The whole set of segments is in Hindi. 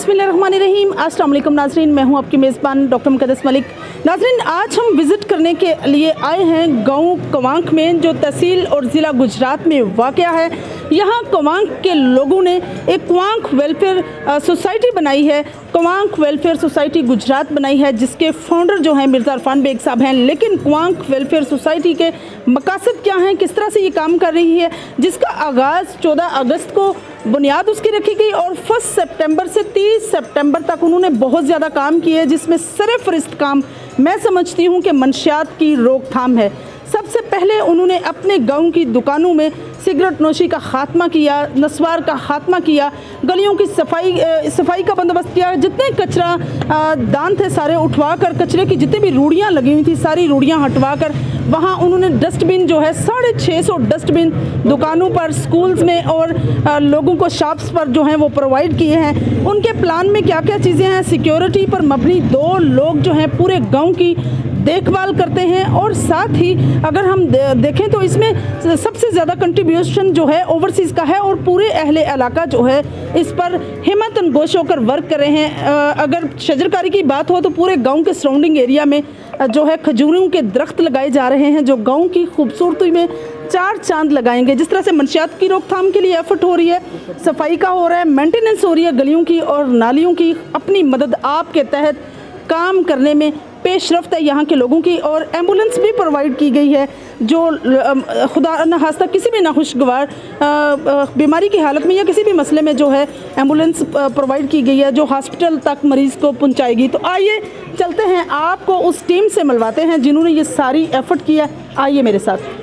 बिस्मिल्लाहिर्रहमानिर्रहीम। अस्सलाम वालेकुम नाज़रीन, मैं हूं आपकी मेज़बान डॉक्टर मुक़द्दस मलिक। नाज़रीन, आज हम विज़िट करने के लिए आए हैं गांव कवांक में, जो तहसील और ज़िला गुजरात में वाक़या है। यहाँ कवांक के लोगों ने एक कवांक वेलफेयर सोसाइटी बनाई है, कवांक वेलफेयर सोसाइटी गुजरात बनाई है, जिसके फाउंडर जो हैं मिर्ज़ा इरफान बेग साहब हैं। लेकिन कवांक वेलफेयर सोसाइटी के मकासद क्या हैं, किस तरह से ये काम कर रही है, जिसका आगाज़ 14 अगस्त को बुनियाद उसकी रखी गई और 1 सितंबर से 30 सितंबर तक उन्होंने बहुत ज़्यादा काम किए हैं, जिसमें सरफ़हरिस्त काम मैं समझती हूँ कि मंशियात की रोकथाम है। सबसे पहले उन्होंने अपने गांव की दुकानों में सिगरेट नोशी का खात्मा किया, नस्वार का खात्मा किया, गलियों की सफाई का बंदोबस्त किया। जितने कचरा दान थे सारे उठवा कर, कचरे की जितनी भी रूढ़ियाँ लगी हुई थी सारी रूढ़ियाँ हटवा कर वहाँ उन्होंने डस्टबिन जो है 650 डस्टबिन दुकानों पर, स्कूल्स में और लोगों को शॉप्स पर जो हैं वो प्रोवाइड किए हैं। उनके प्लान में क्या क्या चीज़ें हैं, सिक्योरिटी पर मबनी 2 लोग जो हैं पूरे गांव की देखभाल करते हैं। और साथ ही अगर हम देखें तो इसमें सबसे ज़्यादा कंट्रीब्यूशन जो है ओवरसीज़ का है और पूरे अहले इलाका जो है इस पर हिम्मत अंगोश होकर वर्क कर रहे हैं। अगर शजरकारी की बात हो तो पूरे गांव के सराउंडिंग एरिया में जो है खजूरों के दरख्त लगाए जा रहे हैं, जो गांव की खूबसूरती में 4 चांद लगाएंगे। जिस तरह से मंशियात की रोकथाम के लिए एफर्ट हो रही है, सफाई का हो रहा है, मेंटेनेंस हो रही है गलियों की और नालियों की, अपनी मदद आपके तहत काम करने में पेशरफ्त है यहाँ के लोगों की। और एम्बुलेंस भी प्रोवाइड की गई है, जो खुदा न खास्ता किसी भी नाखुशगवार बीमारी की हालत में या किसी भी मसले में जो है एम्बुलेंस प्रोवाइड की गई है, जो हॉस्पिटल तक मरीज़ को पहुँचाएगी। तो आइए चलते हैं, आपको उस टीम से मिलवाते हैं जिन्होंने ये सारी एफर्ट किया। आइए मेरे साथ।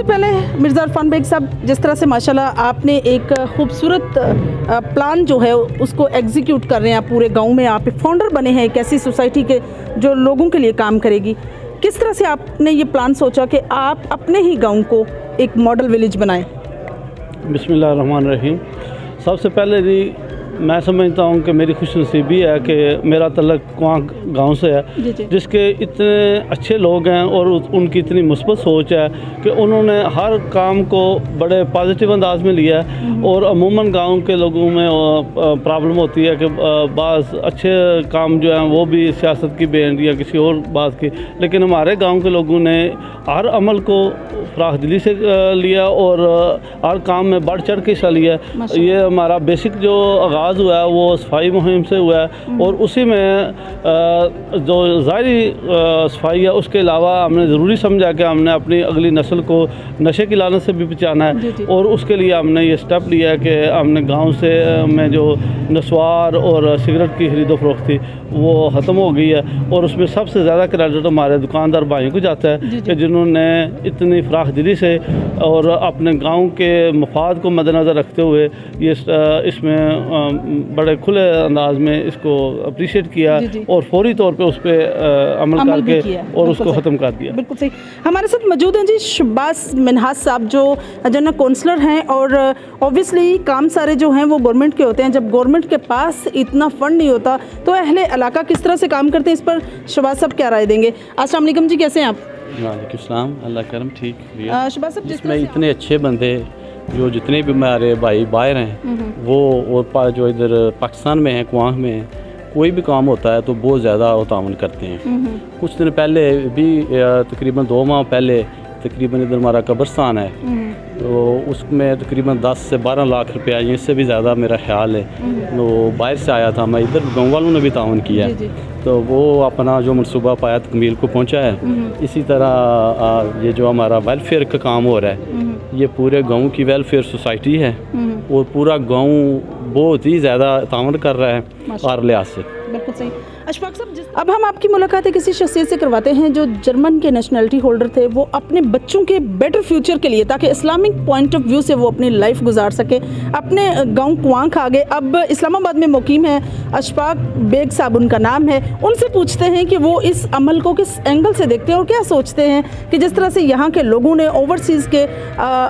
पहले मिर्ज़ा इरफान बेग साहब, जिस तरह से माशाल्लाह आपने एक खूबसूरत प्लान जो है उसको एग्जीक्यूट कर रहे हैं, आप पूरे गांव में आप एक फाउंडर बने हैं एक ऐसी सोसाइटी के जो लोगों के लिए काम करेगी। किस तरह से आपने ये प्लान सोचा कि आप अपने ही गांव को एक मॉडल विलेज बनाएं? बिस्मिल्लाहिर्रहमानिर्रहीम। सबसे पहले जी मैं समझता हूँ कि मेरी खुशनसीबी है कि मेरा तल्लक क्वांक गांव से है, जिसके इतने अच्छे लोग हैं और उनकी इतनी मुस्बत सोच है कि उन्होंने हर काम को बड़े पॉजिटिव अंदाज में लिया है। और अमूमन गांव के लोगों में प्रॉब्लम होती है कि बाज़ अच्छे काम जो हैं वो भी सियासत की बेन या किसी और बात की, लेकिन हमारे गाँव के लोगों ने हर अमल को फराख दिली से लिया और हर काम में बढ़ चढ़ के हिस्सा लिया। ये हमारा बेसिक जो आगाज़ हुआ है वो सफाई मुहिम से हुआ है और उसी में जो ज़ाहिरी सफाई है उसके अलावा हमने ज़रूरी समझा कि हमने अपनी अगली नस्ल को नशे की लानत से भी बचाना है। और उसके लिए हमने ये स्टेप लिया है कि हमने गांव से में जो नस्वार और सिगरेट की खरीदो फरोख्त थी वो ख़त्म हो गई है। और उसमें सबसे ज़्यादा क्रेडिट हमारे दुकानदार भाइयों को जाता है कि जिन्होंने इतनी फराख दिली से और अपने गांव के मफाद को मद्देनज़र रखते हुए ये इसमें बड़े खुले अंदाज में इसको अप्रिशिएट किया और फौरी तौर पे उस पर अमल करके और उसको ख़त्म कर दिया। बिल्कुल सही। हमारे साथ मौजूद हैं जी शहबाज मिन्हाज साहब, जो जनरल काउंसलर हैं और ऑब्वियसली काम सारे जो हैं वो गवर्नमेंट के होते हैं। जब गवर्नमेंट के पास इतना फंड नहीं होता तो अहले इलाका किस तरह से काम करते हैं, इस पर शहबाज साहब क्या राय देंगे? अस्सलाम वालेकुम जी, कैसे हैं आप? वालेकुम सलाम, अल्लाह करम, ठीक। शहबाज साहब, जिसमें इतने अच्छे बंदे जो जितने भी हमारे भाई बाहर हैं वो और जो इधर पाकिस्तान में हैं, कुआं में हैं, कोई भी काम होता है तो बहुत ज़्यादा ताउन करते हैं। कुछ दिन पहले भी तकरीबन 2 माह पहले तकरीबन इधर हमारा कब्रस्तान है तो उसमें तकरीबन 10 से 12 लाख रुपया, इससे भी ज़्यादा मेरा ख्याल है, तो बाहर से आया था। मैं इधर गाँव वालों ने भी ताउन किया तो वो अपना जो मनसूबा पाया तकमील को पहुँचा है। इसी तरह ये जो हमारा वेलफेयर का काम हो रहा है, ये पूरे गांव की वेलफेयर सोसाइटी है और पूरा गांव बहुत ही ज़्यादा ताउन कर रहा है हर लिहाज से। बिल्कुल सही। अशफाक साहब, अब हम आपकी मुलाकात किसी शख्सियत से करवाते हैं जो जर्मन के नेशनलिटी होल्डर थे। वो अपने बच्चों के बेटर फ्यूचर के लिए, ताकि इस्लामिक पॉइंट ऑफ व्यू से वो अपनी लाइफ गुजार सके, अपने गांव कुआंक आगे अब इस्लामाबाद में मुकीम है। अशफाक बेग साहब उनका नाम है। उनसे पूछते हैं कि वो इस अमल को किस एंगल से देखते हैं और क्या सोचते हैं कि जिस तरह से यहाँ के लोगों ने ओवरसीज़ के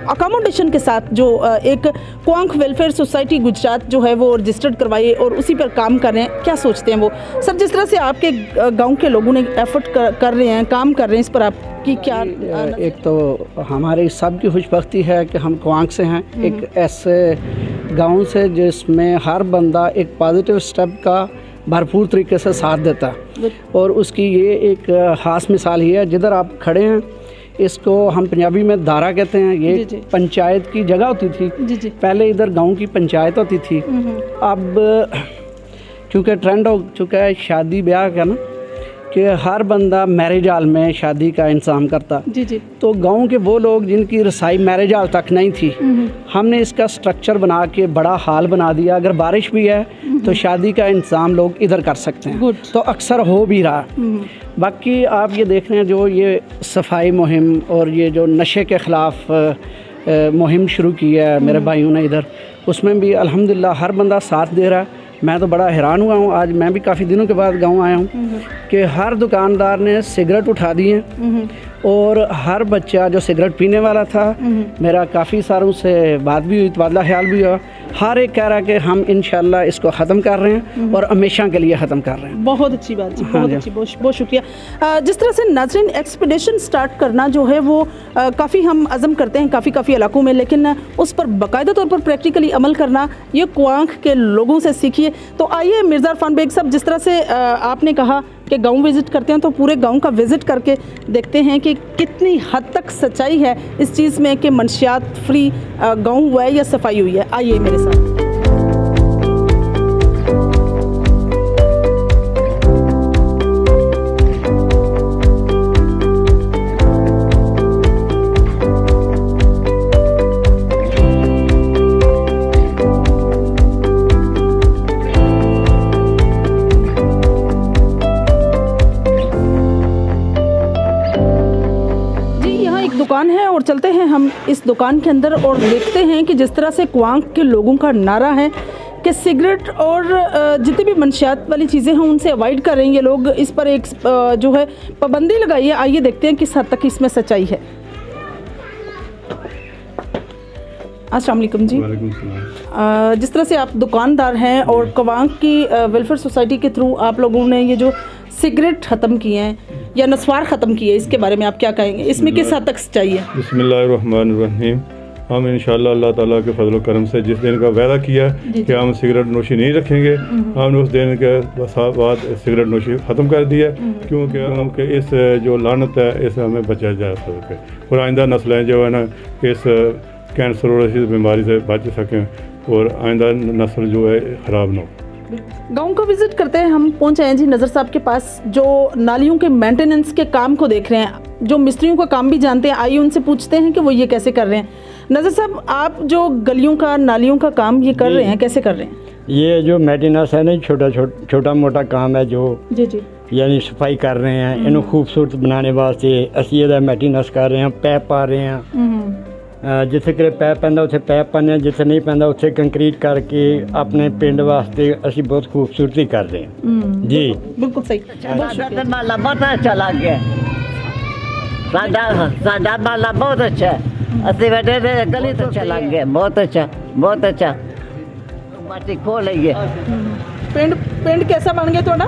अकोमोडेशन के साथ जो एक कुआंक वेलफेयर सोसाइटी गुजरात जो है वो रजिस्टर्ड करवाई और उसी पर काम कर रहे हैं, क्या सोचते हैं वो? सर, जिस तरह से आपके गांव के लोगों ने एफर्ट कर रहे हैं, काम कर रहे हैं, इस पर आपकी क्या? एक तो हमारी सब की खुशबख्ती है कि हम कुआंक से हैं, एक ऐसे गांव से जिसमें हर बंदा एक पॉजिटिव स्टेप का भरपूर तरीके से साथ देता है। और उसकी ये एक ख़ास मिसाल ही है, जिधर आप खड़े हैं इसको हम पंजाबी में दारा कहते हैं। ये पंचायत की जगह होती थी पहले, इधर गांव की पंचायत होती थी। अब चूँकि ट्रेंड हो चुका है शादी ब्याह का ना, कि हर बंदा मैरिज हॉल में शादी का इंतज़ाम करता। तो गांव के वो लोग जिनकी रसाई मैरिज हॉल तक नहीं थी, हमने इसका स्ट्रक्चर बना के बड़ा हॉल बना दिया। अगर बारिश भी है तो शादी का इंतज़ाम लोग इधर कर सकते हैं, तो अक्सर हो भी रहा। बाकी आप ये देख रहे हैं जो ये सफाई मुहिम और ये जो नशे के ख़िलाफ़ मुहिम शुरू की है मेरे भाइयों ने इधर, उसमें भी अल्हम्दुलिल्लाह हर बंदा साथ दे रहा है। मैं तो बड़ा हैरान हुआ हूँ, आज मैं भी काफ़ी दिनों के बाद गांव आया हूँ कि हर दुकानदार ने सिगरेट उठा दी है और हर बच्चा जो सिगरेट पीने वाला था, मेरा काफ़ी सारों से बात भी हुई, तबादला ख्याल भी हुआ, हर एक कह रहा कि हम इंशाल्लाह इसको ख़त्म कर रहे हैं और हमेशा के लिए ख़त्म कर रहे हैं। बहुत अच्छी बात जी, बहुत अच्छी, बहुत शुक्रिया। जिस तरह से नाज़रीन एक्सपीडिशन स्टार्ट करना जो है वो काफ़ी हम अज़म करते हैं काफ़ी इलाकों में, लेकिन उस पर बाकायदा तौर पर प्रैक्टिकली अमल करना ये कुआंक के लोगों से सीखिए। तो आइए मिर्ज़ा इरफान बेग साहब, जिस तरह से आपने कहा कि गांव विज़िट करते हैं तो पूरे गांव का विज़िट करके देखते हैं कि कितनी हद तक सच्चाई है इस चीज़ में कि मंशियात फ्री गांव हुआ है या सफाई हुई है। आइए मेरे साथ। दुकान है और चलते हैं हम इस दुकान के अंदर और देखते हैं कि जिस तरह से क्वांक के लोगों का नारा है कि सिगरेट और जितनी भी मंशियात वाली चीज़ें हैं उनसे अवॉइड कर रहे हैं ये लोग, इस पर एक जो है पाबंदी लगाई है। आइए देखते हैं किस हद तक इसमें सच्चाई है। अस्सलाम वालेकुम जी। जिस तरह से आप दुकानदार हैं और क्वांक की वेलफेयर सोसाइटी के थ्रू आप लोगों ने ये जो सिगरेट ख़त्म किए हैं या नस्वार ख़त्म किए, इसके बारे में आप क्या कहेंगे? इसमें किस हद तक सच्चाई है? बिस्मिल्लाहिर्रहमानिर्रहीम। हम इंशाअल्लाह अल्लाह ताला के फजल करम से जिस दिन का वादा किया कि हम सिगरेट नोशी नहीं रखेंगे, हमने उस दिन के बाद सिगरेट नोशी ख़त्म कर दिया, क्योंकि इस जो लानत है इससे हमें बचा जा सके और आइंदा नस्लें जो है ना इस कैंसर और इस बीमारी से बच सकें और आइंदा नस्ल जो है ख़राब ना हो। गांव का विजिट करते हैं, हम पहुंचे हैं जी नज़र साहब के पास जो नालियों के मेंटेनेंस के काम को देख रहे हैं, जो मिस्त्रियों का काम भी जानते हैं। आइए उनसे पूछते हैं कि वो ये कैसे कर रहे हैं। नज़र साहब, आप जो गलियों का नालियों का काम ये कर रहे हैं, कैसे कर रहे हैं? ये जो मेंटेनेंस है ना, छोटा मोटा काम है जो जी यानी सफाई कर रहे हैं, इन्हें खूबसूरत बनाने वास्ते ਅਸੀਂ ਇਹਦਾ मेंटेनेंस कर रहे हैं। पैप पा रहे हैं, जिथे कि पैप पैंदा उत्थे पैप पाने, जिथे नहीं पैंदा उत्थे कंक्रीट करके अपने पिंड वास्ते असी बहुत खूबसूरती कर रहे हैं जी। बिल्कुल सही। माला बहुत अच्छा लग गया, साडा माला बहुत अच्छा है, असि बैठे गली तो अच्छा लग गया, बहुत अच्छा माटी खो लीए। पिंड कैसा बन गया थोड़ा?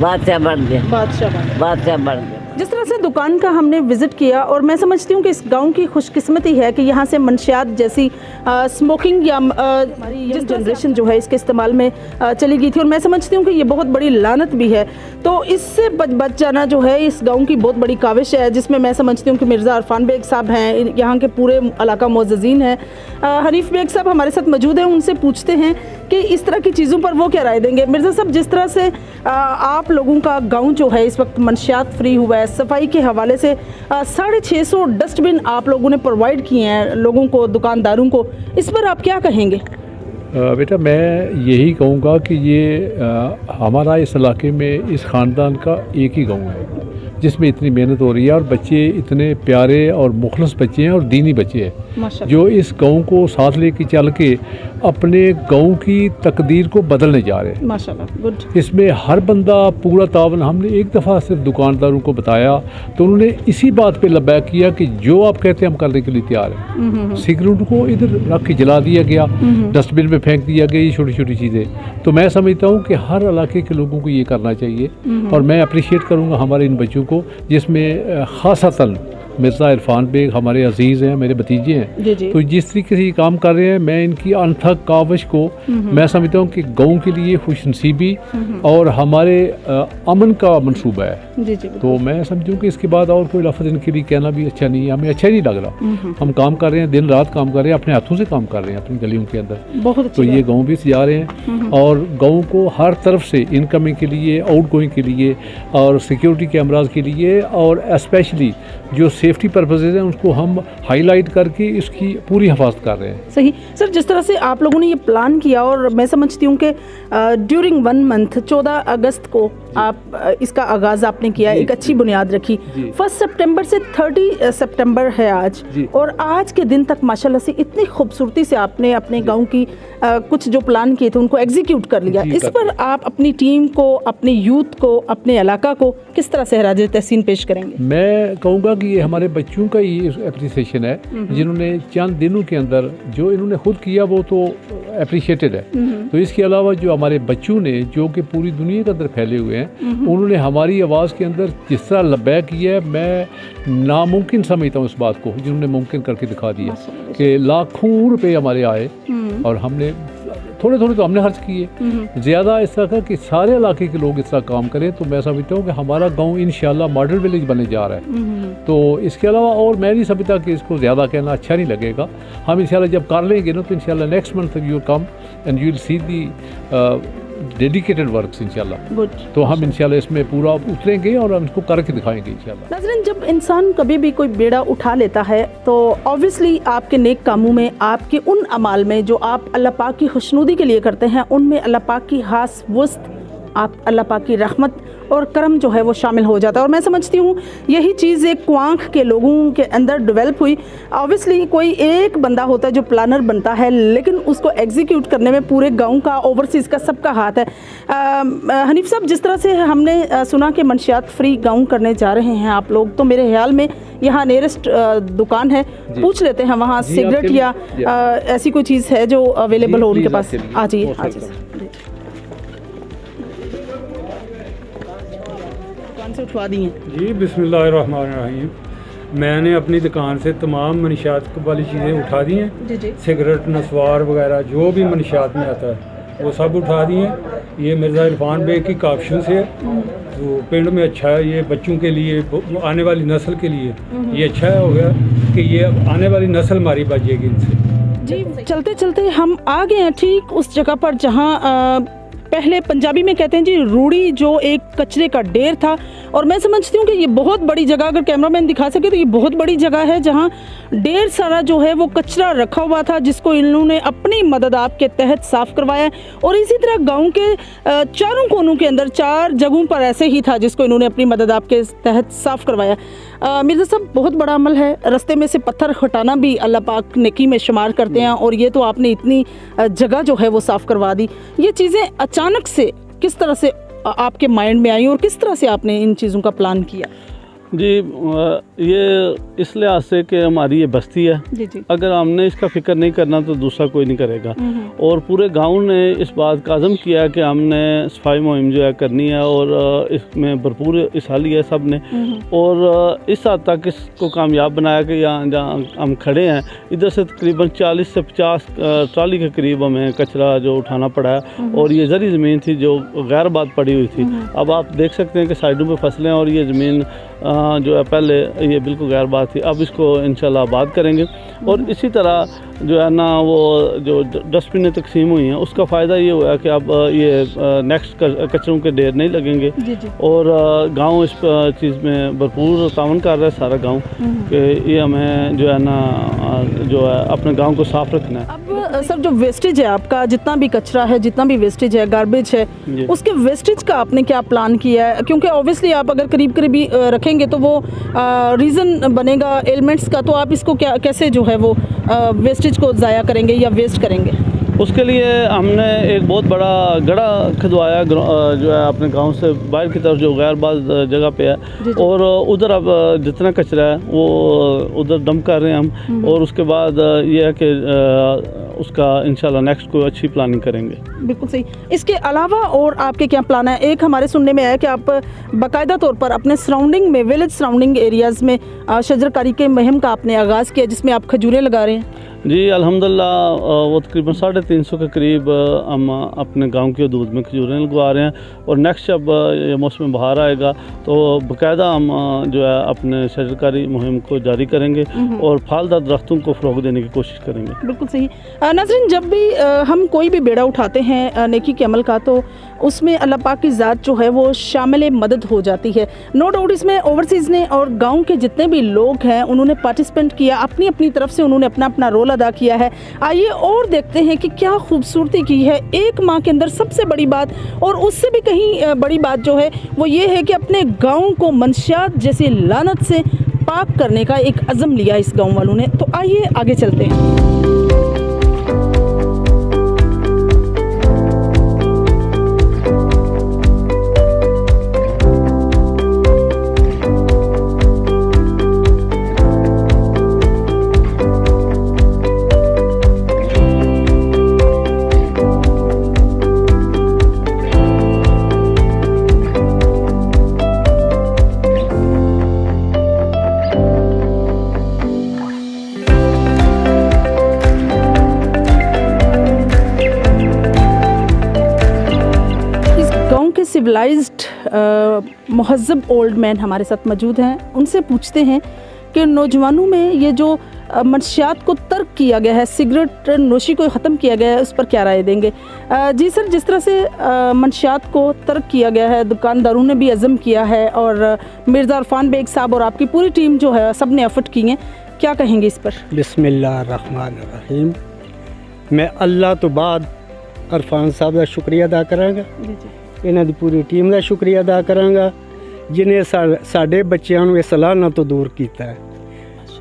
बादशाह बन गया, बादशाह बन गया। जिस तरह से दुकान का हमने विज़िट किया और मैं समझती हूँ कि इस गांव की खुशकिस्मती है कि यहाँ से मंशियात जैसी स्मोकिंग या हमारी जिस जनरेशन जो है इसके इस्तेमाल में चली गई थी, और मैं समझती हूँ कि ये बहुत बड़ी लानत भी है। तो इससे बच जाना जो है इस गांव की बहुत बड़ी काविश है, जिसमें मैं समझती हूँ कि मिर्ज़ा इरफान बेग साहब हैं, यहाँ के पूरे इलाका मोअज़्ज़ीन हैं, हनीफ बेग साहब हमारे साथ मौजूद हैं। उनसे पूछते हैं कि इस तरह की चीज़ों पर वो क्या राय देंगे। मिर्ज़ा साहब, जिस तरह से आप लोगों का गाँव जो है इस वक्त मंशियात फ्री हुआ है, सफाई के हवाले से 650 डस्टबिन आप लोगों ने प्रोवाइड किए हैं लोगों को, दुकानदारों को, इस पर आप क्या कहेंगे? बेटा, मैं यही कहूँगा कि ये हमारा इस इलाके में इस ख़ानदान का एक ही गांव है जिसमें इतनी मेहनत हो रही है और बच्चे इतने प्यारे और मुखलस बच्चे हैं और दीनी बच्चे हैं जो इस गांव को साथ लेके चल के अपने गांव की तकदीर को बदलने जा रहे हैं। माशाल्लाह, गुड। इसमें हर बंदा पूरा तावन, हमने एक दफ़ा सिर्फ दुकानदारों को बताया तो उन्होंने इसी बात पे लबैक किया कि जो आप कहते हैं हम करने के लिए तैयार हैं। सिगरेट को इधर रख के जला दिया गया, डस्टबिन में फेंक दिया गया, ये छोटी छोटी चीज़ें। तो मैं समझता हूँ कि हर इलाके के लोगों को ये करना चाहिए और मैं अप्रिशिएट करूँगा हमारे इन बच्चों को, जिसमें ख़ासतन मिर्ज़ा इरफान बेग हमारे अजीज़ हैं, मेरे भतीजे हैं। तो जिस तरीके से ये काम कर रहे हैं, मैं इनकी अनथक काविश को मैं समझता हूँ कि गाँव के लिए खुशनसीबी और हमारे अमन का मंसूबा है। तो मैं समझूँ कि इसके बाद और कोई लफ्ज़ इनके लिए कहना भी अच्छा नहीं है, हमें अच्छा ही नहीं लग रहा। हम काम कर रहे हैं, दिन रात काम कर रहे हैं, अपने हाथों से काम कर रहे हैं अपनी गलियों के अंदर। तो ये गाँव भी सजा रहे हैं और गाँव को हर तरफ से इनकमिंग के लिए, आउट गोइंग के लिए और सिक्योरिटी कैमराज के लिए और स्पेशली जो सेफ्टी पर्पसेज हैं उसको हम हाईलाइट करके इसकी पूरी हिफाजत कर रहे हैं। सही सर, जिस तरह से आप लोगों ने ये प्लान किया और मैं समझती हूँ कि ड्यूरिंग 1 मंथ 14 अगस्त को आप इसका आगाज़ आपने किया, एक अच्छी बुनियाद रखी। 1 सितंबर से 30 सितंबर है आज, और आज के दिन तक माशाल्लाह से इतनी खूबसूरती से आपने अपने गाँव की कुछ जो प्लान किए थे उनको एग्जीक्यूट कर लिया। इस पर आप अपनी टीम को, अपने यूथ को, अपने इलाका को किस तरह से खराज तहसीन पेश करेंगे? मैं कहूँगा कि ये हमारे बच्चों का ही एप्रिसिएशन है, जिन्होंने चंद दिनों के अंदर जो इन्होंने खुद किया वो तो अप्रिशिएटेड है। तो इसके अलावा जो हमारे बच्चों ने, जो कि पूरी दुनिया के अंदर फैले हुए हैं, उन्होंने हमारी आवाज़ के अंदर जिस तरह लब्बैक किया है, मैं नामुमकिन समझता हूँ इस बात को, जिन्होंने मुमकिन करके दिखा दिया कि लाखों रुपए हमारे आए और हमने थोड़े थोड़े तो हमने खर्च किए, ज़्यादा इस तरह का कि सारे इलाके के लोग इस तरह काम करें। तो मैं समझता हूँ कि हमारा गांव इंशाल्लाह मॉडल विलेज बनने जा रहा है। तो इसके अलावा और मैं नहीं समझता कि इसको ज़्यादा कहना अच्छा नहीं लगेगा। हम इंशाल्लाह जब कर लेंगे ना तो इंशाल्लाह next month you will come and you will see the dedicated works इंशाल्लाह। तो हम इंशाल्लाह इसमें पूरा उतरेंगे और हम इसको करके दिखाएंगे इंशाल्लाह। नाज़रीन, जब इंसान कभी भी कोई बेड़ा उठा लेता है तो ऑब्वियसली आपके नेक कामों में, आपके उन अमाल में जो आप अल्लाह पाक की खुशनुदी के लिए करते हैं, उनमें अल्लाह पाक की खास वस्त, आप अल्लाह पाक की रहमत और कर्म जो है वो शामिल हो जाता है। और मैं समझती हूँ यही चीज़ एक क्वांख के लोगों के अंदर डेवलप हुई। ऑब्वियसली कोई एक बंदा होता है जो प्लानर बनता है, लेकिन उसको एग्जीक्यूट करने में पूरे गाँव का, ओवरसीज़ का सबका हाथ है। हनीफ साहब, जिस तरह से हमने सुना कि मंशियात फ्री गाँव करने जा रहे हैं आप लोग, तो मेरे ख्याल में यहाँ नियरेस्ट दुकान है, पूछ लेते हैं वहाँ सिगरेट या ऐसी कोई चीज़ है जो अवेलेबल हो उनके पास। आ जाइए, आ जाइए, दुकान से उठवा दी हैं जी। बिस्मिल्लाहिर्रहमानिर्रहीम। मैंने अपनी दुकान से तमाम मनशियात वाली चीज़ें उठा दी हैं। सिगरेट, नस्वार वगैरह जो भी मनशियात में आता है वो सब उठा दी हैं। ये मिर्ज़ा इरफान बेग की काप्शन से तो पिंड में अच्छा है, ये बच्चों के लिए, आने वाली नस्ल के लिए ये अच्छा हो गया कि ये आने वाली नस्ल हमारी बचेगी इनसे। जी, चलते चलते हम आ गए हैं ठीक उस जगह पर जहाँ पहले पंजाबी में कहते हैं जी रूड़ी, जो एक कचरे का ढेर था। और मैं समझती हूँ कि ये बहुत बड़ी जगह, अगर कैमरामैन दिखा सके तो ये बहुत बड़ी जगह है जहाँ ढेर सारा जो है वो कचरा रखा हुआ था, जिसको इन्होंने अपनी मदद आपके तहत साफ़ करवाया। और इसी तरह गांव के चारों कोनों के अंदर 4 जगहों पर ऐसे ही था जिसको इन्होंने अपनी मदद आपके तहत साफ़ करवाया। मिर्ज़ा साहब, बहुत बड़ा अमल है, रास्ते में से पत्थर हटाना भी अल्लाह पाक नेकी में शुमार करते हैं, और ये तो आपने इतनी जगह जो है वो साफ़ करवा दी। ये चीज़ें अचानक से किस तरह से आपके माइंड में आई और किस तरह से आपने इन चीज़ों का प्लान किया? जी, ये इस लिहाज से कि हमारी ये बस्ती है, जी। अगर हमने इसका फिक्र नहीं करना तो दूसरा कोई नहीं करेगा। और पूरे गांव ने इस बात का अज़म किया कि हमने सफाई मुहिम जो है करनी है, और इसमें भरपूर हिस्सा लिया है सब ने। और इस हद तक इसको कामयाब बनाया कि यहाँ जहाँ हम खड़े हैं, इधर से तकरीबन 40 से 50 ट्राली के करीब हमें कचरा जो उठाना पड़ा है। और ये ज़री ज़मीन थी जो गैर बात पड़ी हुई थी। अब आप देख सकते हैं कि साइडों पर फसलें, और ये ज़मीन जो है पहले ये बिल्कुल गैर बात थी, अब इसको इंशाल्लाह आबाद करेंगे। और इसी तरह जो है ना वो जो डस्टबिन तकसीम हुई हैं उसका फ़ायदा ये हुआ कि अब ये नेक्स्ट कचरों के ढेर नहीं लगेंगे। और गांव इस चीज़ में भरपूर तावन कर रहा है सारा गांव कि ये हमें जो है ना जो है अपने गांव को साफ़ रखना है। अब सर, जो वेस्टेज है आपका, जितना भी कचरा है, जितना भी वेस्टेज है, गार्बेज है, उसके वेस्टेज का आपने क्या प्लान किया है? क्योंकि ऑब्वियसली आप अगर करीब रखेंगे तो वो रीज़न बनेगा एलिमेंट्स का, तो आप इसको क्या कैसे जो है वो वेस्टेज को ज़ाया करेंगे या वेस्ट करेंगे? उसके लिए हमने एक बहुत बड़ा गड़ा खुदवाया जो है अपने गांव से बाहर की तरफ, जो गैरबाज जगह पे है। और उधर अब जितना कचरा है वो उधर डंप कर रहे हैं हम। और उसके बाद ये है कि उसका इंशाल्लाह नेक्स्ट कोई अच्छी प्लानिंग करेंगे। बिल्कुल सही। इसके अलावा और आपके क्या प्लान है? एक हमारे सुनने में आया कि आप बाकायदा तौर पर अपने सराउंडिंग में, विलेज सराउंडिंग एरियाज़ में शजरकारी के मुहिम का आपने आगाज़ किया, जिसमें आप खजूरें लगा रहे हैं। जी अल्हम्दुलिल्लाह, वो तकरीबन 350 के करीब हम अपने गांव के हदूद में खजूरें लगवा रहे हैं। और नेक्स्ट जब ये मौसम बहार आएगा तो बाकायदा हम जो है अपने शजरकारी मुहिम को जारी करेंगे और फलदार दरख्तों को फ़रोग़ देने की कोशिश करेंगे। बिल्कुल सही। नाज़रीन, जब भी हम कोई भी बेड़ा उठाते हैं नेकी के अमल का, तो उसमें अल्लाह पाक की ज़ात जो है वो शामिल मदद हो जाती है। नो डाउट इसमें ओवरसीज़ ने और गाँव के जितने भी लोग हैं उन्होंने पार्टिसिपेंट किया, अपनी अपनी तरफ से उन्होंने अपना अपना रोल अदा किया है। आइए और देखते हैं कि क्या खूबसूरती की है एक माह के अंदर। सबसे बड़ी बात, और उससे भी कहीं बड़ी बात जो है वो ये है कि अपने गाँव को मंशियात जैसी लानत से पाक करने का एक अज़म लिया इस गाँव वालों ने। तो आइए आगे चलते हैं। सिविलाइज्ड महज़ब ओल्ड मैन हमारे साथ मौजूद हैं। उनसे पूछते हैं कि नौजवानों में ये जो मंशियात को तर्क किया गया है, सिगरेट नोशी को ख़त्म किया गया है, उस पर क्या राय देंगे? जी सर, जिस तरह से मंशियात को तर्क किया गया है, दुकानदारों ने भी अज़म किया है और मिर्ज़ा इरफान बेग साहब और आपकी पूरी टीम जो है सब ने एफर्ट किए हैं, क्या कहेंगे इस पर? बिस्मिल्लाहिर्रहमानिर्रहीम। मैं अल्लाह तो बाद इरफान साहब का शुक्रिया अदा करांगा ਇਹਨਾਂ ਦੀ ਪੂਰੀ ਟੀਮ ਦਾ ਸ਼ੁਕਰੀਆ ਅਦਾ ਕਰਾਂਗਾ ਜਿਨੇ ਸਾਡੇ ਬੱਚਿਆਂ ਨੂੰ ਇਸ ਲਾਹਨਤ ਤੋਂ ਦੂਰ ਕੀਤਾ ਹੈ।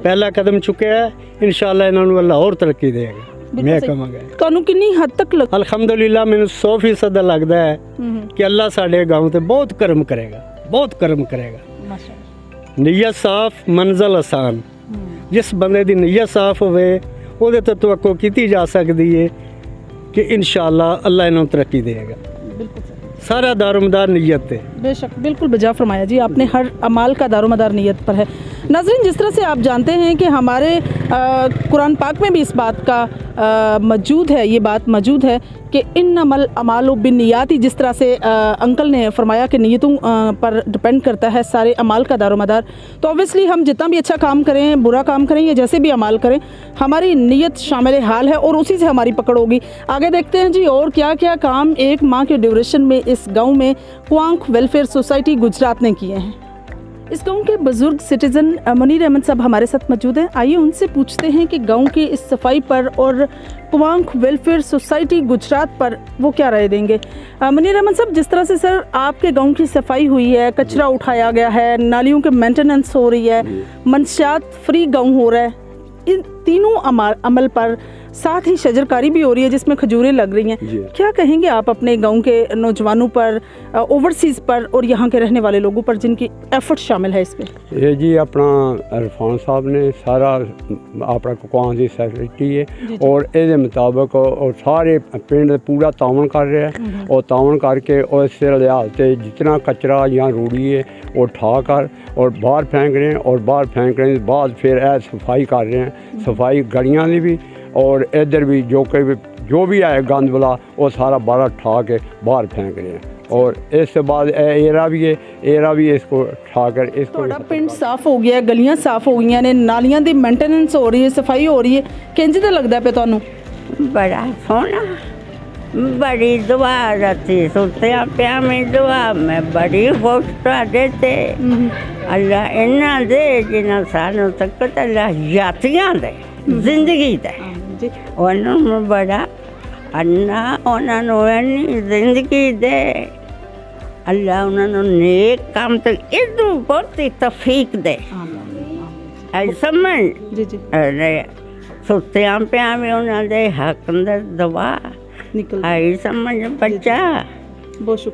ਪਹਿਲਾ ਕਦਮ ਚੁੱਕਿਆ ਹੈ, ਇਨਸ਼ਾਅੱਲਾ ਇਹਨਾਂ ਨੂੰ ਅੱਲਾ ਹੋਰ ਤਰੱਕੀ ਦੇਗਾ। ਮੈਂ ਕਹਾਂਗਾ ਤੁਹਾਨੂੰ ਕਿੰਨੀ ਹੱਦ ਤੱਕ ਅਲਹਮਦੁਲਿਲਾ ਮੈਨੂੰ 100% ਲੱਗਦਾ ਹੈ ਕਿ ਅੱਲਾ ਸਾਡੇ ਗਾँव ਤੇ ਬਹੁਤ ਕਰਮ ਕਰੇਗਾ, ਬਹੁਤ ਕਰਮ ਕਰੇਗਾ। ਨੀਅਤ ਸਾਫ਼ ਮੰਜ਼ਲ ਆਸਾਨ। ਜਿਸ ਬੰਦੇ ਦੀ ਨੀਅਤ ਸਾਫ਼ ਹੋਵੇ ਉਹਦੇ ਤੋਂ ਤਵੱਕੋ ਕੀਤੀ ਜਾ ਸਕਦੀ ਹੈ कि इंशाअल्लाह अल्लाह इन्हों तरक्की देगा। सारा दारोमदार नीयत है। बेशक, बिल्कुल बजा फरमाया जी आपने, हर अमाल का दारोमदार नीयत पर है। नाज़रीन, जिस तरह से आप जानते हैं कि हमारे कुरान पाक में भी इस बात का मौजूद है, ये बात मौजूद है कि इन्नमल अमालु बिन्नियाती, जिस तरह से अंकल ने फरमाया कि नीयतों पर डिपेंड करता है सारे अमाल का दारोमदार। तो ऑब्वियसली हम जितना भी अच्छा काम करें, बुरा काम करें या जैसे भी अमाल करें, हमारी नीयत शामिल हाल है और उसी से हमारी पकड़ होगी। आगे देखते हैं जी और क्या क्या काम एक माह के ड्यूरेशन में इस गाँव में क्वांक वेलफेयर सोसाइटी गुजरात ने किए हैं। इस गांव के बुजुर्ग सिटीज़न मुनीर अहमद साहब हमारे साथ मौजूद हैं। आइए उनसे पूछते हैं कि गांव की इस सफाई पर और क्वांक वेलफेयर सोसाइटी गुजरात पर वो क्या राय देंगे। मुनीर अहमद साहब, जिस तरह से सर आपके गांव की सफाई हुई है, कचरा उठाया गया है, नालियों के मेंटेनेंस हो रही है, मंशियात फ्री गाँव हो रहा है, इन तीनों अमल पर साथ ही शजरकारी भी हो रही है जिसमें खजूरें लग रही हैं, क्या कहेंगे आप अपने गांव के नौजवानों पर, ओवरसीज़ पर और यहाँ के रहने वाले लोगों पर जिनकी एफर्ट शामिल है इसमें? ये जी अपना इरफान साहब ने सारा अपना क्वांक की सोसाइटी है और ये मुताबिक और सारे पिंड पूरा तावन कर रहे हैं और तावन करके और इस लिहाज से जितना कचरा यहाँ रूढ़ी है वो उठा कर और बाहर फेंक रहे हैं और बाहर फेंकने के बाद फिर सफाई कर रहे हैं, सफाई गलियाँ की भी और इधर भी जो भी है गंद वाला वो सारा बाहर उठा के बाहर फेंक रहे हैं और इसके बाद एरा भी है, एरा भी इसको उठा कर इसको पिंड साफ हो गया, गलियां साफ हो गई ने, नालियां दी मेंटेनेंस हो रही है, सफाई हो रही है, किंज दा लगदा पे तुहानू? बड़ा सोना, बड़ी दुआ रती सुत्या पिया में दुआ में बड़ी खुश देते अल्लाह इन्ना दे जिन्ना सानू तक अल्लाह यातियां दे जिंदगी दे उन्होंने बड़ा अन्ना उन्होंने जिंदगी दे अल्लाह उन्होंने नेक काम तो इधर बहुत ही तफीक दे समझ अरे सुत्या पिया में उन्होंने हक अंदर दवा आई समझ बच्चा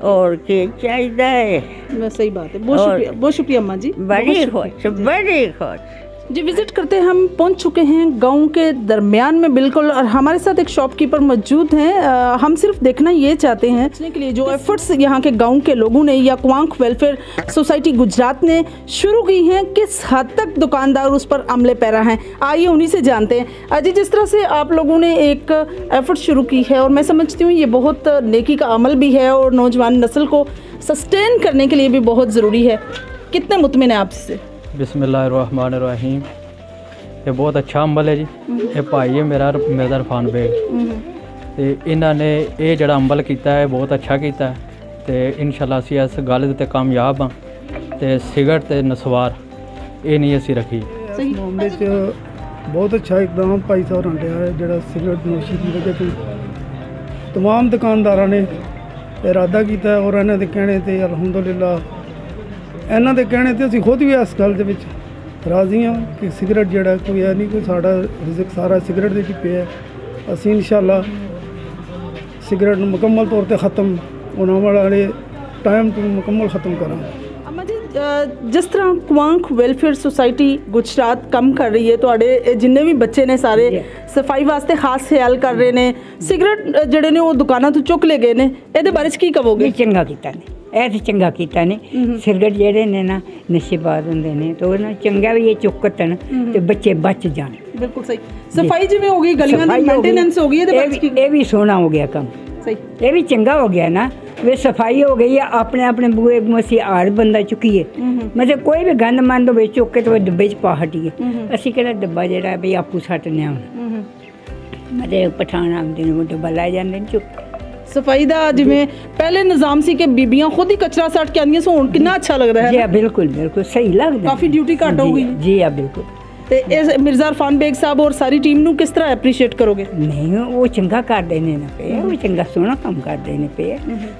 और के चाहिए। सही बात है, बहुत शुक्रिया अम्मा जी, बड़ी खुश जी। विज़िट करते हम पहुंच चुके हैं गांव के दरमियान में बिल्कुल, और हमारे साथ एक शॉपकीपर मौजूद हैं। हम सिर्फ देखना ये चाहते हैं के लिए जो एफर्ट्स यहाँ के गांव के लोगों ने या क्वांक वेलफेयर सोसाइटी गुजरात ने शुरू की हैं, किस हद तक दुकानदार उस पर अमले पैरा हैं, आइए उन्हीं से जानते हैं। अजी, जिस तरह से आप लोगों ने एक एफर्ट शुरू की है और मैं समझती हूँ ये बहुत नेकी का अमल भी है और नौजवान नस्ल को सस्टेन करने के लिए भी बहुत ज़रूरी है, कितने मुतमिन है आपसे? बिस्मिल्लाहिर्रहमानिर्रहीम। ये बहुत अच्छा अंबल है जी। ये भाई है मेरा इरफान बेग, तो इन्होंने ये जड़ा अंबल किया है बहुत अच्छा किया है, तो इंशाल्लाह असीं इस गल ते कामयाब हाँ। तो सिगरट ते नसवार ये नहीं असीं रखी। मामले बहुत अच्छा इकदाम भाई साहब ने लिया है, जड़ा सिगरट नोशी की वजह से तमाम दुकानदारों ने इरादा किया और इन्हों के कहने से अलहमदुलिल्लाह इन्हों के कहने से असीं खुद भी इस गल दे विच राजी हाँ कि सिगरट जड़ा कोई है नहीं, कोई साड़ा रिज़्क सारा सिगरट दे पे है। असीं इंशाअल्लाह सिगरट मुकम्मल तौर पर ख़त्म होने वाले टाइम तो मुकम्मल ख़त्म करांगे। अम्मा जी, जिस तरह क्वांक वेलफेयर सोसाइटी गुजरात कम कर रही है, तो जिन्ने भी बच्चे ने सारे सफाई वास्ते खास ख्याल कर रहे हैं, सिगरट जड़े ने वो दुकानों तो चुक ले गए ने, ये बारे की कहोगे? चंगा किया ने, ऐसे चंगा किया ने। सिगरट जेडे ने ना नशेबाज होंगे ने, तो ना चंगा भी ये चुकन तो बच्चे बच जाने। बिल्कुल सही। सफाई जिवें हो गई, गलियां दी मेंटेनेंस हो गई, ये भी सोना हो गया काम, ये भी चंगा हो गया ना। वे सफाई हो गई है, अपने अपने बुए मसी हर बंदा चुकीए, मतलब कोई भी गंद मंद हो चुके तो डब्बे च पा हटीए। असी कहना डब्बा जरा भाई आपू सट्टने मतलब पठान आते हैं वो डब्बा लै जाते चुक। सफाई का जिवें पहले निजाम सी के बीबियां खुद ही कचरा सट के आंदियां, सो हुण कितना अच्छा लग रहा है। जी बिल्कुल बिल्कुल सही लगता, काफ़ी ड्यूटी घट हो गई। जी हाँ बिल्कुल। ਤੇ ਮਿਰਜ਼ਾ ਇਰਫਾਨ ਬੇਗ ਸਾਹਿਬ ਔਰ ਸਾਰੀ ਟੀਮ ਨੂੰ ਕਿਸ ਤਰ੍ਹਾਂ ਐਪਰੀਸ਼ੀਏਟ ਕਰੋਗੇ? ਨਹੀਂ ਉਹ ਚੰਗਾ ਕਰਦੇ ਨੇ ਨਾ ਪਏ, ਉਹ ਚੰਗਾ ਸੋਹਣਾ ਕੰਮ ਕਰਦੇ ਨੇ ਪਏ,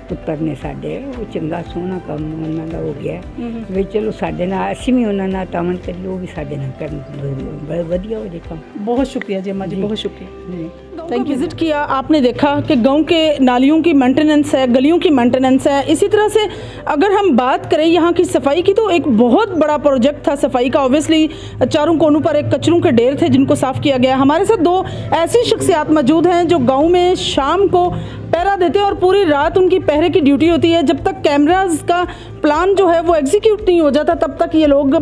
ਪੁੱਤਰ ਨੇ ਸਾਡੇ, ਉਹ ਚੰਗਾ ਸੋਹਣਾ ਕੰਮ ਉਹਨਾਂ ਦਾ ਹੋ ਗਿਆ ਵੀ ਚਲੋ ਸਾਡੇ ਨਾਲ ਅਸੀਂ ਵੀ ਉਹਨਾਂ ਨਾਲ ਤਾਮਨ ਕਰੀਏ, ਉਹ ਵੀ ਸਾਡੇ ਨਾਲ ਕਰਨ ਵਧੀਆ हो जाए काम। बहुत शुक्रिया जी अम्मा जी, बहुत शुक्रिया, थैंक यू। विजिट किया, आपने देखा कि गांव के नालियों की मेंटेनेंस है, गलियों की मेंटेनेंस है। इसी तरह से अगर हम बात करें यहाँ की सफाई की तो एक बहुत बड़ा प्रोजेक्ट था सफाई का। ऑब्वियसली चारों कोनों पर एक कचरों के ढेर थे जिनको साफ़ किया गया। हमारे साथ दो ऐसी शख्सियात मौजूद हैं जो गाँव में शाम को पहरा देते हैं और पूरी रात उनकी पहरे की ड्यूटी होती है। जब तक कैमराज का प्लान जो है वो एग्जीक्यूट नहीं हो जाता तब तक ये लोग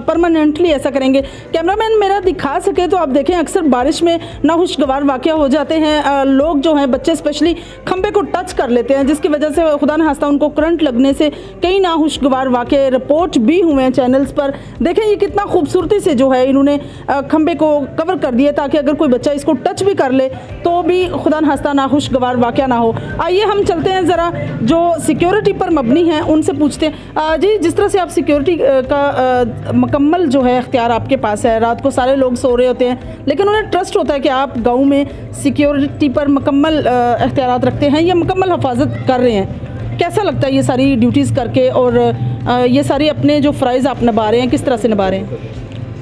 परमानेंटली ऐसा करेंगे। कैमरामैन मेरा दिखा सके तो आप देखें अक्सर बारिश में नाखुशगवार वाक़या हो जाते हैं। लोग जो हैं बच्चे स्पेशली खंबे को टच कर लेते हैं जिसकी वजह से खुदा न खास्ता उनको करंट लगने से कई नाखुशगवार वाक़े रिपोर्ट भी हुए हैं चैनल्स पर। देखें ये कितना खूबसूरती से जो है इन्होंने खंबे को कवर कर दिया ताकि अगर कोई बच्चा इसको टच भी कर ले तो भी खुदा न खास्ता नाखुशगवार वाक़या ना हो। आइए हम चलते हैं ज़रा जो सिक्योरिटी पर मबनी हैं उनसे पूछते हैं। जी जिस तरह से आप सिक्योरिटी का मुकम्मल जो है इख्तियार आपके पास है, रात को सारे लोग सो रहे होते हैं लेकिन उन्हें ट्रस्ट होता है कि आप गाँव में सिक्योरिटी पर मुकम्मल इख्तियारात रखते हैं या मुकम्मल हिफाजत कर रहे हैं, कैसा लगता है ये सारी ड्यूटीज़ करके और ये सारी अपने जो फ़राइज़ आप निभा रहे हैं किस तरह से निभा रहे हैं?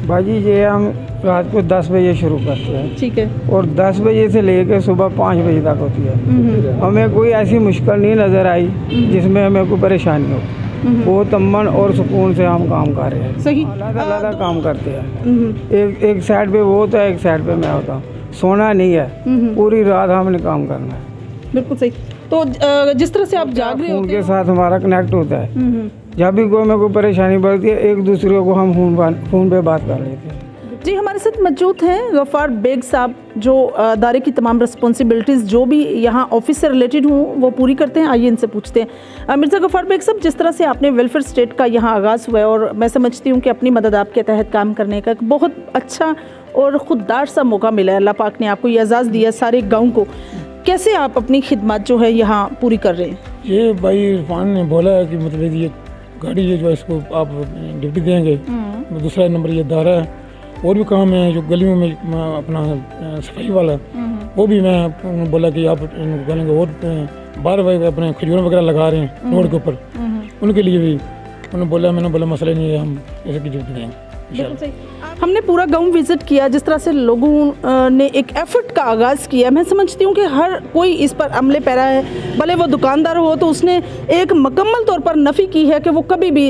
भाजी ये हम रात को 10 बजे शुरू करते हैं, ठीक है, और 10 बजे से लेकर सुबह 5 बजे तक होती है। हमें कोई ऐसी मुश्किल नहीं नज़र आई जिसमें हमें कोई परेशानी हो। बहुत अमन और सुकून से हम काम कर रहे हैं, सही अलग काम करते हैं। एक साइड पे वो होता है, एक साइड पे मैं होता हूँ। सोना नहीं है, पूरी रात हमने काम करना है। बिल्कुल सही। तो जिस तरह से आप जाग रहे हो उनके साथ हमारा कनेक्ट होता है, जब भी कोई में कोई परेशानी बढ़ती है एक दूसरे को हम फ़ोन पे बात कर लेते हैं। जी हमारे साथ मौजूद हैं गफ़ार बेग साहब जो अदारे की तमाम रिस्पॉन्सिबिलिटीज़ जो भी यहाँ ऑफिस से रिलेटेड हों वो पूरी करते हैं। आइए इनसे पूछते हैं। मिर्ज़ा गफ़ार बेग साहब जिस तरह से आपने वेलफेयर स्टेट का यहाँ आगाज़ हुआ है और मैं समझती हूँ कि अपनी मदद आपके तहत काम करने का एक बहुत अच्छा और ख़ुददार सा मौका मिला है, अल्लाह पाक ने आपको ये एजाज़ दिया सारे गाँव को। कैसे आप अपनी खिदमत जो है यहाँ पूरी कर रहे हैं? ये भाई इरफान ने बोला है कि मतलब ये गाड़ी ये जो इसको आप ड्यूटी देंगे, दूसरा नंबर ये दारा है और भी काम है जो गलियों में अपना सफाई वाला वो भी मैं बोला कि आप गलेंगे और बार बार अपने खजूर वगैरह लगा रहे हैं रोड के ऊपर, उनके लिए भी उन्होंने बोला, मैंने बोला मसला नहीं है, हम ऐसे की ड्यूटी देंगे। हमने पूरा गांव विज़िट किया, जिस तरह से लोगों ने एक एफर्ट का आगाज़ किया, मैं समझती हूँ कि हर कोई इस पर अमले पैरा है, भले वो दुकानदार हो तो उसने एक मुकम्मल तौर पर नफ़ी की है कि वो कभी भी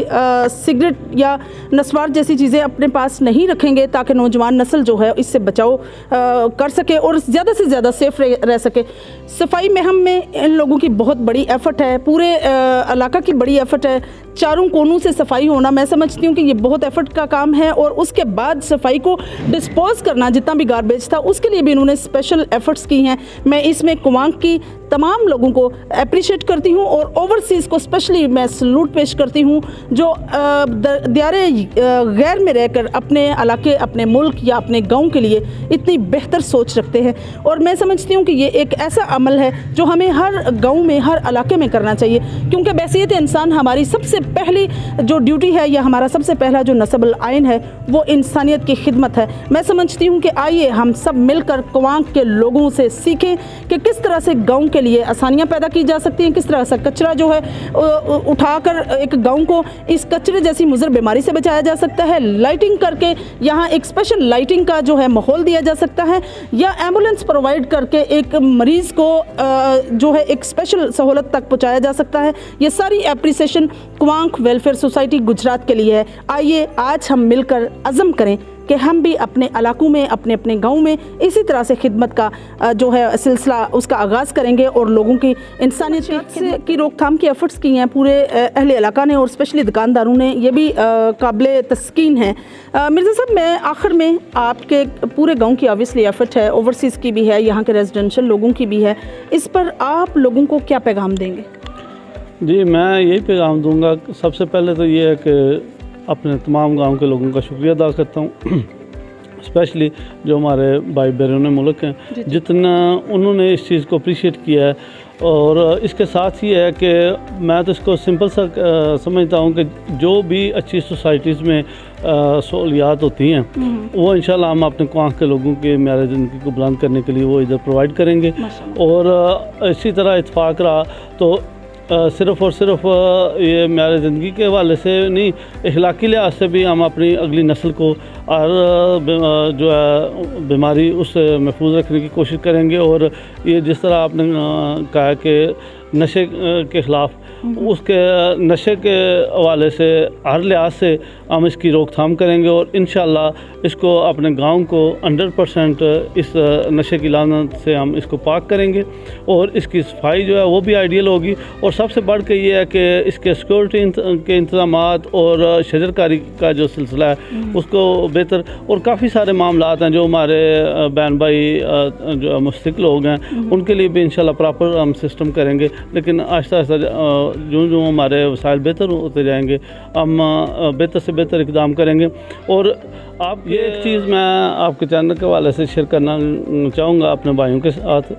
सिगरेट या नस्वार जैसी चीज़ें अपने पास नहीं रखेंगे ताकि नौजवान नस्ल जो है इससे बचाव कर सके और ज़्यादा से ज़्यादा सेफ रह सके। सफाई महम में इन लोगों की बहुत बड़ी एफ़र्ट है, पूरे इलाका की बड़ी एफ़र्ट है, चारों कोनों से सफाई होना, मैं समझती हूँ कि ये बहुत एफ़र्ट का काम है। और उसके बाद सफाई को डिस्पोज करना जितना भी गार्बेज था उसके लिए भी इन्होंने स्पेशल एफर्ट्स की हैं। मैं इसमें कुवांग की तमाम लोगों को अप्रिशिएट करती हूँ और ओवरसीज़ को स्पेशली मैं सलूट पेश करती हूँ जो दियारे गैर में रहकर अपने इलाके, अपने मुल्क या अपने गाँव के लिए इतनी बेहतर सोच रखते हैं। और मैं समझती हूँ कि ये एक ऐसा अमल है जो हमें हर गाँव में, हर इलाके में करना चाहिए, क्योंकि बैसियत इंसान हमारी सबसे पहली जो ड्यूटी है या हमारा सबसे पहला जो नस्बुल आइन है वो इंसानियत की खिदमत है। मैं समझती हूँ कि आइए हम सब मिलकर कुवांग के लोगों से सीखें कि किस तरह से गाँव के लिए आसानियाँ पैदा की जा सकती हैं, किस तरह से कचरा जो है उठाकर एक गाँव को इस कचरे जैसी मुज़र बीमारी से बचाया जा सकता है, लाइटिंग करके यहाँ एक स्पेशल लाइटिंग का जो है माहौल दिया जा सकता है, या एम्बुलेंस प्रोवाइड करके एक मरीज़ को जो है एक स्पेशल सहूलत तक पहुँचाया जा सकता है। ये सारी एप्रिसिएशन कुवांग वेलफेयर सोसाइटी गुजरात के लिए है। आइए आज हम मिलकर अज़म करें कि हम भी अपने इलाकों में, अपने अपने गाँव में इसी तरह से खिदमत का जो है सिलसिला उसका आगाज़ करेंगे और लोगों की इंसानियत की रोकथाम की एफर्ट्स की हैं पूरे अहले इलाका ने और स्पेशली दुकानदारों ने, ये भी काबिल तस्कीन है। मिर्ज़ा साहब, मैं आखिर में आपके पूरे गाँव की ऑब्वियसली एफर्ट है, ओवरसीज़ की भी है, यहाँ के रेजिडेंशियल लोगों की भी है, इस पर आप लोगों को क्या पैगाम देंगे? जी मैं यही पैगाम दूंगा, सबसे पहले तो ये है कि अपने तमाम गांव के लोगों का शुक्रिया अदा करता हूँ, स्पेशली जो हमारे भाई बैरून मुल्क हैं, जितना उन्होंने इस चीज़ को अप्रिशिएट किया है। और इसके साथ ही है कि मैं तो इसको सिंपल सा समझता हूँ कि जो भी अच्छी सोसाइटीज़ में सहूलियात होती हैं वो इंशाल्लाह हम अपने क्वांक के लोगों के म्यार ज़िंदगी को बुलंद करने के लिए वो इधर प्रोवाइड करेंगे। और इसी तरह इत्फाक रहा तो सिर्फ़ और सिर्फ ये म्यार ज़िंदगी के हवाले से नहीं, अखलाकी लिहाज से भी हम अपनी अगली नस्ल को और जो है बीमारी उससे महफूज रखने की कोशिश करेंगे। और ये जिस तरह आपने कहा कि नशे के ख़िलाफ़, उसके नशे के हवाले से हर लिहाज से हम इसकी रोकथाम करेंगे और इंशाल्लाह इसको अपने गांव को 100% इस नशे की लानत से हम इसको पाक करेंगे और इसकी सफाई जो है वो भी आइडियल होगी। और सबसे बढ़ के ये है कि इसके सिक्योरिटी के इंतज़ामात और शजरकारी का जो सिलसिला है उसको बेहतर, और काफ़ी सारे मामलात हैं जो हमारे बहन भाई जो मुस्तक लोग हैं उनके लिए भी इंशाल्लाह प्रॉपर हम सिस्टम करेंगे। लेकिन आहिस्ता आहिस्ता जो हमारे वसाइल बेहतर होते जाएंगे हम बेहतर से बेहतर इक़दाम करेंगे। और आप ये एक चीज़ मैं आपके चैनल के हवाले से शेयर करना चाहूँगा अपने भाइयों के साथ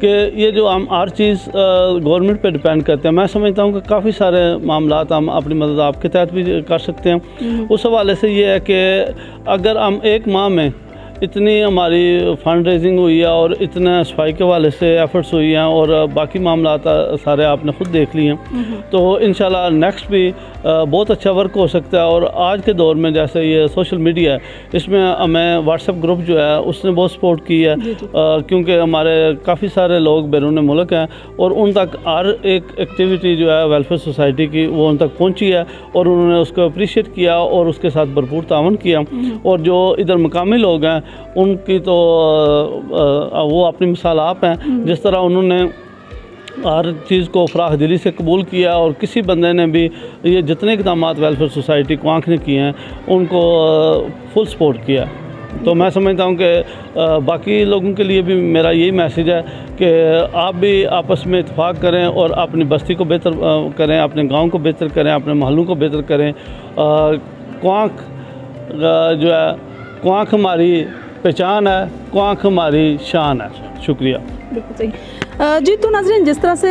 कि ये जो हम हर चीज़ गवर्नमेंट पे डिपेंड करते हैं, मैं समझता हूँ कि काफ़ी सारे मामलात हम अपनी मदद आपके तहत भी कर सकते हैं। उस हवाले से ये है कि अगर हम एक माह में इतनी हमारी फ़ंड रेजिंग हुई है और इतना सफाई के वाले से एफ़र्ट्स हुई हैं और बाकी मामला सारे आपने ख़ुद देख लिए हैं, तो इंशाल्लाह नेक्स्ट भी बहुत अच्छा वर्क हो सकता है। और आज के दौर में जैसे ये सोशल मीडिया है, इसमें हमें व्हाट्सएप ग्रुप जो है उसने बहुत सपोर्ट की है क्योंकि हमारे काफ़ी सारे लोग बैरून मुल्क हैं और उन तक हर एक एक्टिविटी जो है वेलफेयर सोसाइटी की वो उन तक पहुँची है और उन्होंने उसको अप्रिशिएट किया और उसके साथ भरपूर तावन किया। और जो इधर मकामी लोग हैं उनकी तो वो अपनी मिसाल आप हैं, जिस तरह उन्होंने हर चीज़ को फराख दिली से कबूल किया और किसी बंदे ने भी ये जितने इक़दाम वेलफेयर सोसाइटी क्वांक ने किए हैं उनको फुल सपोर्ट किया। तो मैं समझता हूँ कि बाकी लोगों के लिए भी मेरा यही मैसेज है कि आप भी आपस में इत्तेफाक करें और अपनी बस्ती को बेहतर करें, अपने गांव को बेहतर करें, अपने मोहल्लों को बेहतर करें। क्वांक जो है, क्वांक हमारी पहचान है, क्वांक हमारी शान है। शुक्रिया। बिल्कुल सही जी। तो नाज़रीन, जिस तरह से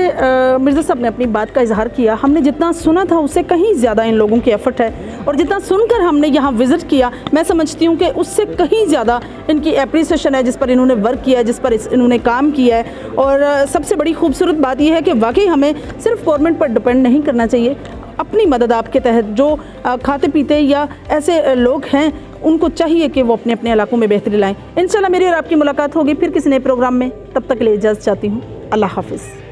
मिर्ज़ा साहब ने अपनी बात का इजहार किया, हमने जितना सुना था उससे कहीं ज़्यादा इन लोगों की एफ़र्ट है और जितना सुनकर हमने यहाँ विज़िट किया मैं समझती हूँ कि उससे कहीं ज़्यादा इनकी एप्रिसिएशन है जिस पर इन्होंने वर्क किया है, जिस पर इन्होंने काम किया है। और सबसे बड़ी खूबसूरत बात यह है कि वाकई हमें सिर्फ गवर्नमेंट पर डिपेंड नहीं करना चाहिए, अपनी मदद आपके तहत जो खाते पीते या ऐसे लोग हैं उनको चाहिए कि वो अपने अपने इलाकों में बेहतरी लाएं। इंशाल्लाह मेरी और आपकी मुलाकात होगी फिर किसी नए प्रोग्राम में, तब तक के लिए इजाज़त चाहती हूँ। अल्लाह हाफ़िज़।